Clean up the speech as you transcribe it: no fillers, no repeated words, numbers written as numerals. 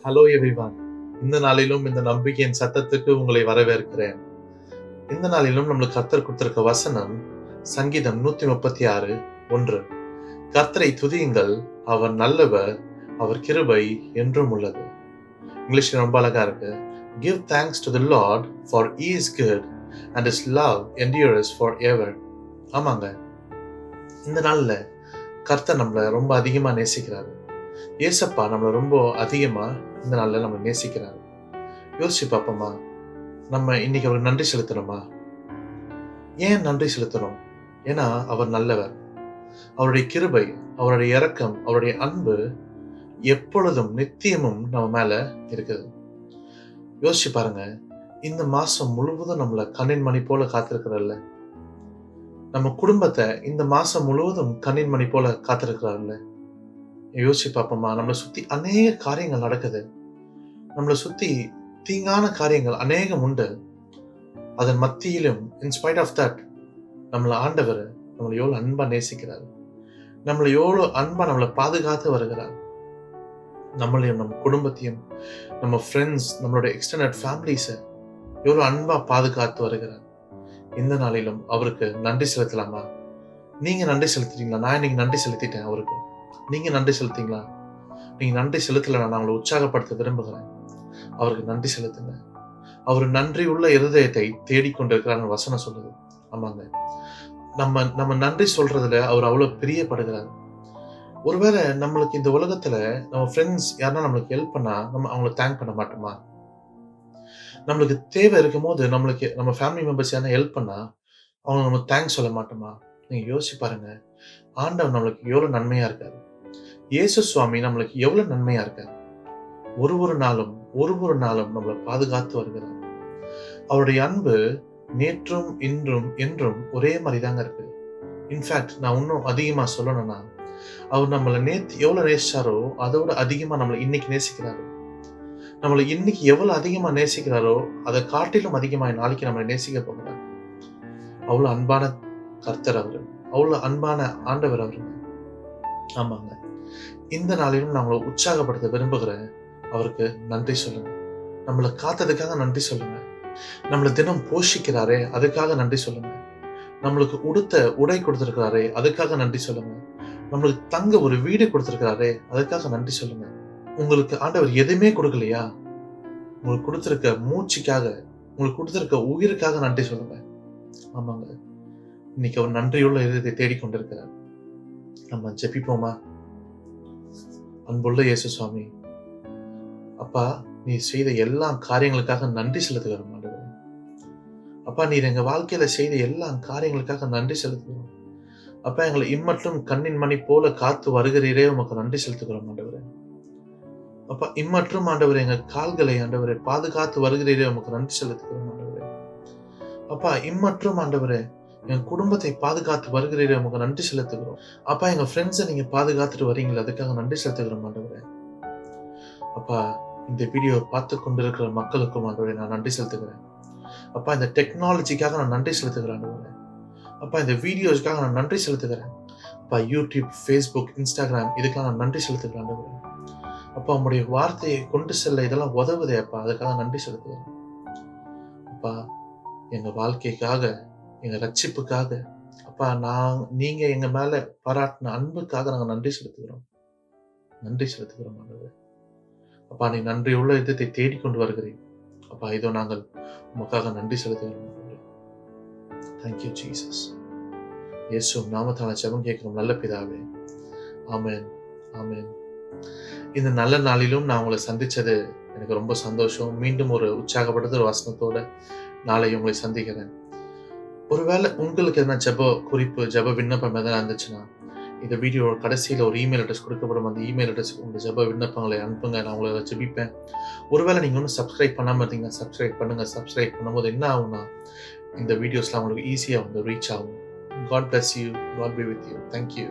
Hello everyone. இந்த நாளிலும் இந்த நம்பிக்கையின் சத்தத்துக்கு உங்களை வரவேற்கிறேன். இந்த நாளிலும் நம்மளுக்கு கர்த்தர் கொடுத்திருக்க வசனம் சங்கீதம் 136:1. கர்த்தரை துதியுங்கள், அவர் நல்லவர், அவர் கிருபை என்றும் உள்ளது. இங்கிலீஷ்ல ரொம்ப அழகா இருக்கு. Give thanks to the Lord, for he is good and his love endures forever. ஆமாங்க, இந்த நாள்ல கர்த்தர் நம்மளை ரொம்ப அதிகமா நேசிக்கிறாரு. ஏசப்பா நம்மளை ரொம்ப அதிகமா இந்த நாள்ல நம்ம நேசிக்கிறாரு. யோசிச்சு பார்ப்போமா, நம்ம இன்னைக்கு அவருக்கு நன்றி செலுத்தணுமா? ஏன் நன்றி செலுத்தணும்? ஏன்னா அவர் நல்லவர். அவருடைய கிருபை, அவருடைய இரக்கம், அவருடைய அன்பு எப்பொழுதும் நித்தியமும் நம்ம மேல இருக்குது. யோசிச்சு பாருங்க, இந்த மாசம் முழுவதும் நம்மள கண்ணின் மணி போல காத்திருக்கிறார்ல. நம்ம குடும்பத்தை இந்த மாசம் முழுவதும் கண்ணின் மணி போல காத்திருக்கிறார்ல. யோசிச்சு பார்ப்போமா, நம்மளை சுத்தி அநேக காரியங்கள் நடக்குது. நம்மளை சுத்தி தீங்கான காரியங்கள் அநேகம் உண்டு. அதன் மத்தியிலும் இன்ஸ்பைட் ஆஃப் தட் நம்மளை ஆண்டவர் நம்மளை எவ்வளவு அன்பா நேசிக்கிறார், நம்மளை எவ்வளவு அன்பா நம்மளை பாதுகாத்து வருகிறார். நம்மளையும் நம்ம குடும்பத்தையும் நம்ம ஃப்ரெண்ட்ஸ் நம்மளோட எக்ஸ்டெண்டட் ஃபேமிலிஸை எவ்வளவு அன்பா பாதுகாத்து வருகிறார். இந்த நாளிலும் அவருக்கு நன்றி செலுத்தலாமா? நீங்க நன்றி செலுத்துறீங்களா? நான் இன்னைக்கு நன்றி செலுத்திட்டேன் அவருக்கு. நீங்க நன்றி செலுத்தீங்களா? நீங்க நன்றி செலுத்தல, நான் உங்களை உற்சாகப்படுத்த விரும்புகிறேன். அவருக்கு நன்றி செலுத்துங்க. அவர் நன்றி உள்ள இருதயத்தை தேடிக்கொண்டிருக்கிறார் வசனம் சொல்லுது. ஆமாங்க, நம்ம நன்றி சொல்றதுல அவர் அவ்வளவு பிரியப்படுகிறார். ஒருவேளை நம்மளுக்கு இந்த உலகத்துல நம்ம ஃப்ரெண்ட்ஸ் யாருன்னா நம்மளுக்கு ஹெல்ப் பண்ணா நம்ம அவங்களை தேங்க் பண்ண மாட்டோமா? நம்மளுக்கு தேவை இருக்கும் போது நம்மளுக்கு நம்ம ஃபேமிலி மெம்பர்ஸ் யாரா ஹெல்ப் பண்ணா அவங்க நம்ம தேங்க்ஸ் சொல்ல மாட்டோமா? நீங்க யோசிச்சு பாருங்க, ஆண்டவர் நம்மளுக்கு எவ்வளவு நன்மையா இருக்காரு. இயேசு சுவாமி நம்மளுக்கு எவ்வளவு நன்மையா இருக்காரு. ஒரு நாளும் நம்மளை பாதுகாத்து வருகிறார். அவருடைய அன்பு நேற்றும் இன்றும் என்றும் ஒரே மாதிரி தாங்க இருக்கு. இன்ஃபேக்ட் நான் இன்னும் அதிகமா சொல்லணும்னா, அவர் நம்மளை நேத்து எவ்வளவு நேசிச்சாரோ அதோட அதிகமா நம்மளை இன்னைக்கு நேசிக்கிறாரு. நம்மளை இன்னைக்கு எவ்வளவு அதிகமா நேசிக்கிறாரோ அதை காட்டிலும் அதிகமா நாளைக்கு நம்மளை நேசிக்க போகிறார். அவ்வளவு அன்பான கர்த்தர் அவரு, அவ்வளவு அன்பான ஆண்டவர் அவரு. ஆமாங்க, இந்த நாளிலும் நான் உங்களை உற்சாகப்படுத்த விரும்புகிறேன். அவருக்கு நன்றி சொல்லுங்க. நம்மளை காத்ததுக்காக நன்றி சொல்லுங்க. நம்மளை தினம் போஷிக்கிறாரே அதுக்காக நன்றி சொல்லுங்க. நம்மளுக்கு உடுத்த உடை கொடுத்திருக்கிறாரே அதுக்காக நன்றி சொல்லுங்க. நம்மளுக்கு தங்க ஒரு வீடு கொடுத்திருக்கிறாரே அதுக்காக நன்றி சொல்லுங்க. உங்களுக்கு ஆண்டவர் எதுவுமே கொடுக்கலையா? உங்களுக்கு கொடுத்திருக்க மூச்சுக்காக, உங்களுக்கு கொடுத்திருக்க உயிருக்காக நன்றி சொல்லுங்க. ஆமாங்க, இன்னைக்கு அவர் நன்றியுள்ள இதயத்தை தேடிக்கொண்டிருக்கிறார். நம்ம ஜெபிப்போமா? அன்புள்ள இயேசு சுவாமி, அப்பா, நீ செய்த எல்லா காரியங்களுக்காக நன்றி செலுத்துகிறோம் ஆண்டவரே. அப்பா, நீர் எங்க வாழ்க்கையில செய்த எல்லா காரியங்களுக்காக நன்றி செலுத்துகிறோம். அப்பா, எங்களை இம்மட்டும் கண்ணின் மணி போல காத்து வருகிறீரே, உமக்கு நன்றி செலுத்துகிறோம் ஆண்டவரே. அப்பா, இம்மற்றும் ஆண்டவரே எங்க கால்களை ஆண்டவரே பாதுகாத்து வருகிறீரே, உமக்கு நன்றி செலுத்துகிறோம் ஆண்டவரே. அப்பா, இம்மற்றும் ஆண்டவரே என் குடும்பத்தை பாதுகாத்து வருகிறீரே, உமக்கு நன்றி செலுத்துகிறோம். அப்பா, எங்க ஃப்ரெண்ட்ஸை நீங்க பாதுகாத்துட்டு வரீங்களா, அதுக்காக நன்றி செலுத்துகிறோம் ஆண்டவரே. அப்பா, இந்த வீடியோ பார்த்து கொண்டிருக்கிற மக்களுக்கும் ஆண்டவரே நான் நன்றி செலுத்துகிறேன். அப்பா, இந்த டெக்னாலஜிக்காக நான் நன்றி செலுத்துகிறேன் ஆண்டவரே. அப்பா, இந்த வீடியோஸ்க்காக நான் நன்றி செலுத்துகிறேன். அப்பா, யூடியூப், ஃபேஸ்புக், இன்ஸ்டாகிராம் இதுக்கெல்லாம் நான் நன்றி செலுத்துகிறேன் ஆண்டவரே. அப்பா, உங்களுடைய வார்த்தையை கொண்டு செல்ல இதெல்லாம் உதவுதே அப்பா, அதுக்காக நன்றி செலுத்துகிறேன். அப்பா, எங்க வாழ்க்கைக்காக, எங்க ரட்சிப்புக்காக, அப்பா, நீங்க எங்க மேல பாராட்டின அன்புக்காக நாங்க நன்றி செலுத்துகிறோம் ஆண்டவரே. அப்பா, நீ நன்றி உள்ள இதயத்தை தேடிக்கொண்டு வருகிறேன். அப்பா, இதோ நாங்கள் உமக்காக நன்றி செலுத்துகிறோம். Thank you Jesus. இயேசு நாமத்தால ஜெபம் கேட்கிறோம் நல்ல பிதாவே. ஆமென், ஆமென். இந்த நல்ல நாளிலும் நான் உங்களை சந்திச்சது எனக்கு ரொம்ப சந்தோஷம். மீண்டும் ஒரு உற்சாகப்படுத்த ஒரு வசனத்தோட நாளை உங்களை சந்திக்கிறேன். ஒருவேளை உங்களுக்கு எதனா ஜெப குறிப்பு, ஜெப விண்ணப்பம் எதனா இருந்துச்சுன்னா இந்த வீடியோ கடைசியில் ஒரு இமெயில் அட்ரஸ் கொடுக்கப்படும். அந்த இமெயில் அட்ரஸ்க்கு உங்கள் ஜெப விண்ணப்பங்களை அனுப்புங்க, நான் உங்களை ஜெபிப்பேன். ஒருவேளை நீங்கள் ஒன்றும் சப்ஸ்கிரைப் பண்ணாமல் இருந்தீங்கன்னா சப்ஸ்கிரைப் பண்ணுங்கள். சப்ஸ்கிரைப் பண்ணும்போது என்ன ஆகும்னா இந்த வீடியோஸ்லாம் உங்களுக்கு ஈஸியாக வந்து ரீச் ஆகும். God bless you. God be with you. Thank you.